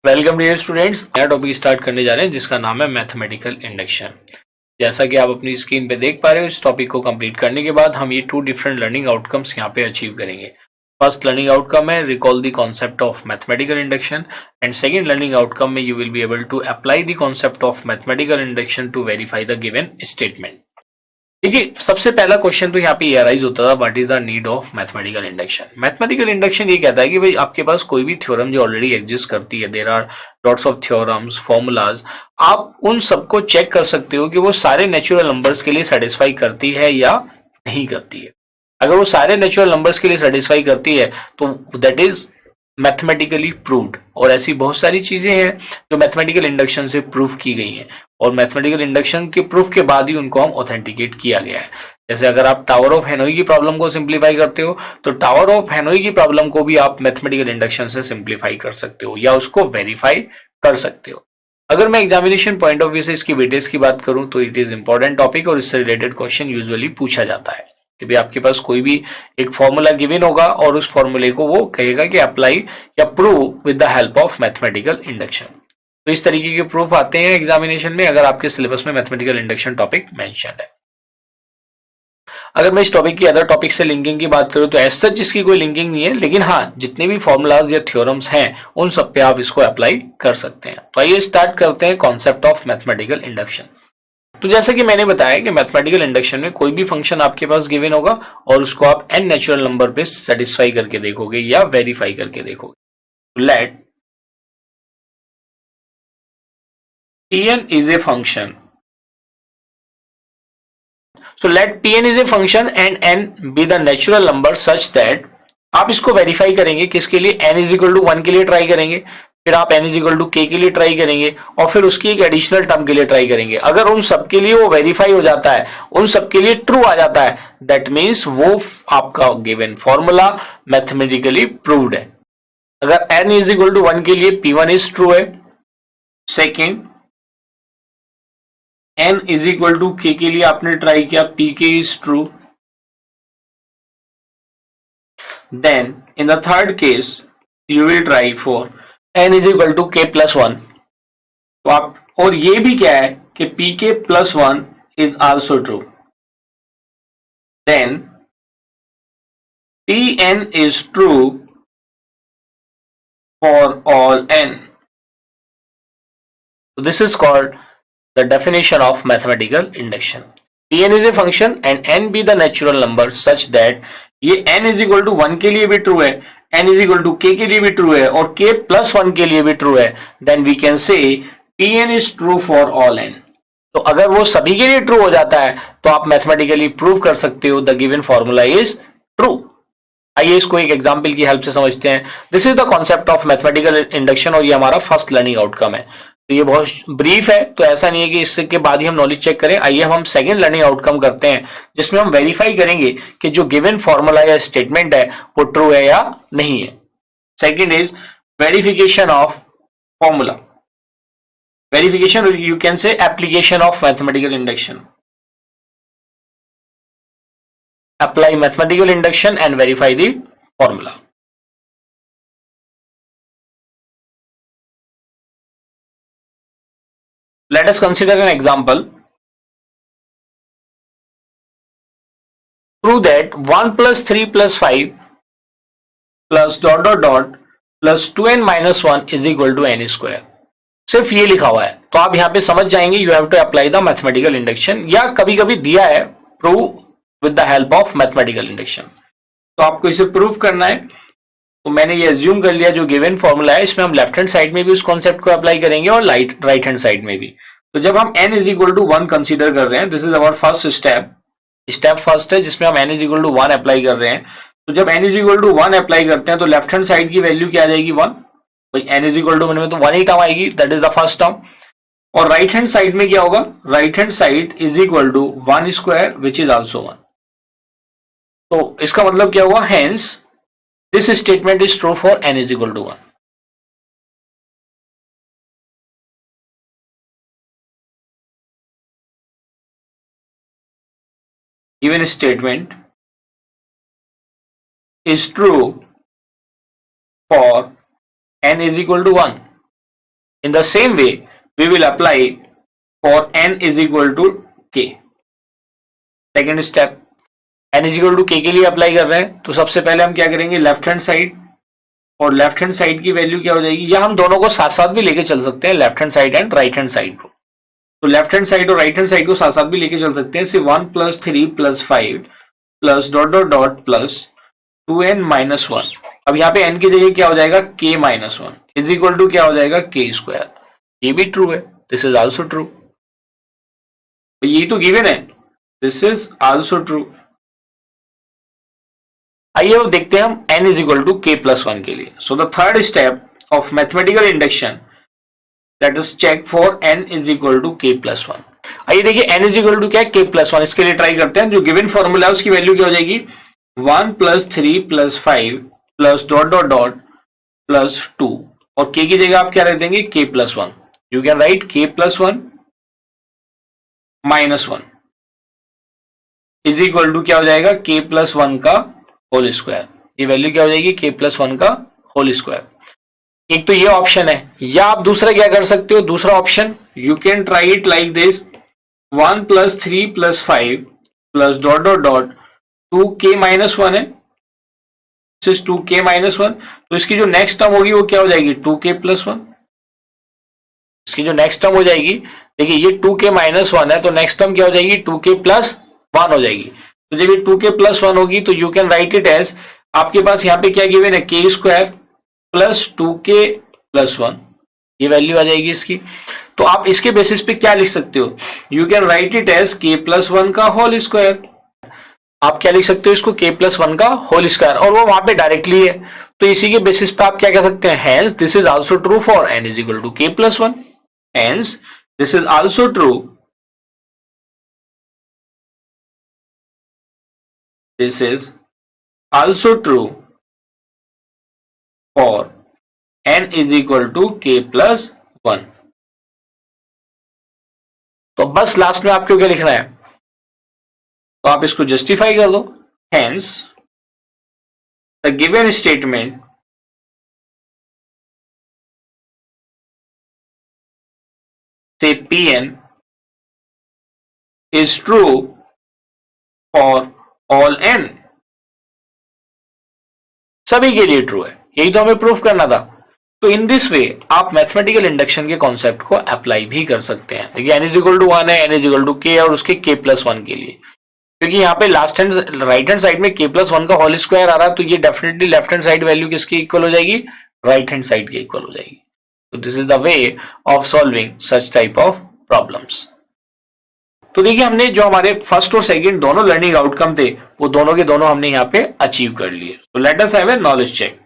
Welcome dear students. नया topic start करने जा रहे हैं जिसका नाम है मैथमेटिकल इंडक्शन। जैसा कि आप अपनी स्क्रीन पे देख पा रहे हो, इस टॉपिक को कंप्लीट करने के बाद हम ये टू डिफरेंट लर्निंग आउटकम्स यहाँ पे अचीव करेंगे। फर्स्ट लर्निंग आउटकम है recall the concept of mathematical induction and second learning outcome में you will be able to apply the concept of mathematical induction to verify the given statement. देखिए, सबसे पहला question तो यहाँ पे ये अराइज होता था, what is the need of mathematical induction. Mathematical induction ये कहता है कि भाई आपके पास कोई भी थ्योरम जो ऑलरेडी एग्जिस्ट करती है, there are lots of theorems, formulas, आप उन सबको चेक कर सकते हो कि वो सारे नेचुरल नंबर्स के लिए सेटिस्फाई करती है या नहीं करती है। अगर वो सारे नेचुरल नंबर्स के लिए सेटिस्फाई करती है तो दैट इज मैथमेटिकली प्रूव्ड। और ऐसी बहुत सारी चीजें हैं जो मैथमेटिकल इंडक्शन से प्रूव की गई हैं और मैथमेटिकल इंडक्शन के प्रूफ के बाद ही उनको हम ऑथेंटिकेट किया गया है। जैसे अगर आप टावर ऑफ हेनोई की प्रॉब्लम को सिंप्लीफाई करते हो तो टावर ऑफ हेनोई की प्रॉब्लम को भी आप मैथमेटिकल इंडक्शन से सिंप्लीफाई कर सकते हो या उसको वेरीफाई कर सकते हो। अगर मैं एग्जामिनेशन पॉइंट ऑफ व्यू से इसकी वेटेज की बात करूं तो इट इज इंपॉर्टेंट टॉपिक और इससे रिलेटेड क्वेश्चन यूजुअली पूछा जाता है कि भाई आपके पास कोई भी एक फॉर्मूला गिवन होगा और उस फॉर्मूले को वो कहेगा कि अप्लाई या prove with the help of mathematical induction. तो इस तरीके के प्रूफ आते हैं एग्जामिनेशन में अगर आपके सिलेबस में मैथमेटिकल इंडक्शन टॉपिक मेंशन है। अगर मैं इस टॉपिक की अदर टॉपिक से लिंकिंग की बात करूं तो ऐसा जिसकी कोई लिंकिंग नहीं है, लेकिन हाँ जितने भी फॉर्मूलाज या थ्योरम्स हैं उन सब पे आप इसको अप्लाई कर सकते हैं। तो आइए स्टार्ट करते हैं कॉन्सेप्ट ऑफ मैथमेटिकल इंडक्शन। तो जैसा कि मैंने बताया कि मैथमेटिकल इंडक्शन में कोई भी फंक्शन आपके पास गिवन होगा और उसको आप n नेचुरल नंबर पे सेटिस्फाई करके देखोगे या वेरीफाई करके देखोगे। Let Pn is a function. So let Pn is a function and n be the natural number such that आप इसको वेरीफाई करेंगे किसके लिए, n इज इक्वल टू 1 के लिए ट्राई करेंगे, फिर आप n is equal to k के लिए ट्राई करेंगे और फिर उसकी एक एडिशनल टर्म के लिए ट्राई करेंगे। अगर उन सब के लिए वो वेरीफाई हो जाता है, उन सब के लिए ट्रू आ जाता है, दैट मीन्स वो आपका गिवन फॉर्मूला मैथमेटिकली प्रूव्ड है। अगर n इज इक्वल टू 1 के लिए P1 इज ट्रू है, second n is equal to k के लिए आपने ट्राई किया, pk is true, then in the third case you will try for n is equal to k plus 1। तो आप, और ये भी क्या है कि pk plus 1 is also true, then pn is true for all n। So this is called the definition of mathematical induction. Pn is a function and n be the natural number such that ये n is equal to 1 के लिए भी true है, n is equal to k के लिए भी true है और k plus 1 के लिए भी true है, then we can say Pn is true for all n। तो अगर वो सभी के लिए true हो जाता है तो आप मैथमेटिकली प्रूव कर सकते हो the given formula is true। आइए इसको एक एग्जाम्पल की हेल्प से समझते हैं। This is the concept of mathematical induction और ये हमारा फर्स्ट लर्निंग आउटकम है। तो ये बहुत ब्रीफ है, तो ऐसा नहीं है कि इसके बाद ही हम नॉलेज चेक करें। आइए हम सेकंड लर्निंग आउटकम करते हैं जिसमें हम वेरीफाई करेंगे कि जो गिवन फॉर्मूला या स्टेटमेंट है वो ट्रू है या नहीं है। Second is verification of formula, verification you can say application of mathematical induction. Apply mathematical induction and verify the formula. Let us consider an example. Prove that 1 plus 3 plus 5 plus dot dot dot plus 2n minus 1 is equal to n square. सिर्फ ये लिखा हुआ है तो आप यहाँ पे समझ जाएंगे you have to apply the mathematical induction, या कभी कभी दिया है prove with the help of mathematical induction. तो आपको इसे प्रूव करना है। तो मैंने ये एज्यूम कर लिया जो गिवन फॉर्मूला है इसमें हम लेफ्ट हैंड साइड में भी उस कॉन्सेप्ट को अप्लाई करेंगे और राइट हैंड साइड में भी। तो जब हम n is equal to 1 consider कर रहे हैं, this is our first step first है जिसमें हम n is equal to 1 apply कर रहे हैं। तो जब n is equal to 1 apply करते हैं तो लेफ्ट हैंड साइड की वैल्यू क्या आ जाएगी 1, भाई n इज इक्वल टू 1 में तो 1 ही टर्म आएगी, that is the first term. और राइट हैंड साइड में क्या होगा, right hand side is equal to 1 square which is also 1। तो इसका मतलब क्या हुआ, hence this statement is true for n is equal to 1। Given statement is true for n is equal to 1। In the same way, we will apply for n is equal to k. Second step, n is equal to k के लिए apply कर रहे हैं, तो सबसे पहले हम क्या करेंगे, लेफ्ट हैंड साइड, और लेफ्ट हैंड साइड की वैल्यू क्या हो जाएगी, या हम दोनों को साथ साथ भी लेके चल सकते हैं, left hand side and right hand side को। तो लेफ्ट हैंड साइड और राइट हैंड साइड को साथ साथ भी लेके चल सकते हैं। से 1 + 3 + 5 plus dot dot dot plus 2n - 1। अब यहाँ पे n की जगह क्या हो जाएगा, k - 1 इज इक्वल टू क्या हो जाएगा, k²। ये भी ट्रू है, दिस इज आल्सो ट्रू। ये तो गिवन है, दिस इज आल्सो ट्रू। आइए अब देखते हैं हम n is equal to k + 1 के लिए। So the third step of mathematical induction, that is check for n is equal to k + 1। आइए देखिए n इज इक्वल टू क्या है, k + 1। इसके लिए ट्राई करते हैं। जो गिवन फॉर्मूला है उसकी वैल्यू क्या हो जाएगी, 1 + 3 + 5 plus dot dot dot plus 2, और k की जगह आप क्या रख देंगे, k + 1। You can write k + 1 - 1 is equal to क्या हो जाएगा, k + 1 का होल स्क्वायर। ये वैल्यू क्या हो जाएगी, k + 1 का होल स्क्वायर। एक तो ये ऑप्शन है, या आप दूसरा क्या कर सकते हो, दूसरा option you can try it like this, 1 + 3 + 5 plus dot dot dot 2k - 1 है, 2k - 1। तो इसकी जो नेक्स्ट टर्म होगी वो क्या हो जाएगी, 2k + 1। इसकी जो नेक्स्ट टर्म हो जाएगी, देखिए ये 2k - 1 है, तो नेक्स्ट टर्म क्या हो जाएगी, 2k + 1 हो जाएगी। तो जब ये 2k + 1 होगी तो you can write it as, आपके पास यहाँ पे क्या गिवन है, k² + 2k + 1, ये वैल्यू आ जाएगी इसकी। तो आप इसके बेसिस पे क्या लिख सकते हो, you can write it as k + 1 का होल स्क्वायर। आप क्या लिख सकते हो इसको, k + 1 का होल स्क्वायर, और वो वहां पे डायरेक्टली है, तो इसी के बेसिस पे आप क्या कह सकते हैं, hence this is also true for n is equal to k + 1। Hence this is also true, this is also true for n is equal to k + 1। तो बस लास्ट में आपको क्या लिखना है, तो आप इसको जस्टिफाई कर दो। हेंस द गिवन स्टेटमेंट से Pn is true for all n, सभी के लिए ट्रू है, यही तो हमें प्रूफ करना था। तो इन दिस वे आप मैथमेटिकल इंडक्शन के कॉन्सेप्ट को अप्लाई भी कर सकते हैं। देखिए n इज इक्वल टू 1 है, n is equal to k, और उसके k + 1 के लिए, क्योंकि यहाँ पे last hand right hand side में k + 1 का होल स्क्वायर आ रहा है, तो ये definitely left hand side value किसके इक्वल हो जाएगी, राइट हैंड साइड के इक्वल हो जाएगी। तो this is the way of solving such type of problems. तो देखिए हमने जो हमारे फर्स्ट और सेकंड दोनों लर्निंग आउटकम थे, वो दोनों के दोनों हमने यहाँ पे अचीव कर लिए। तो let us have a knowledge check.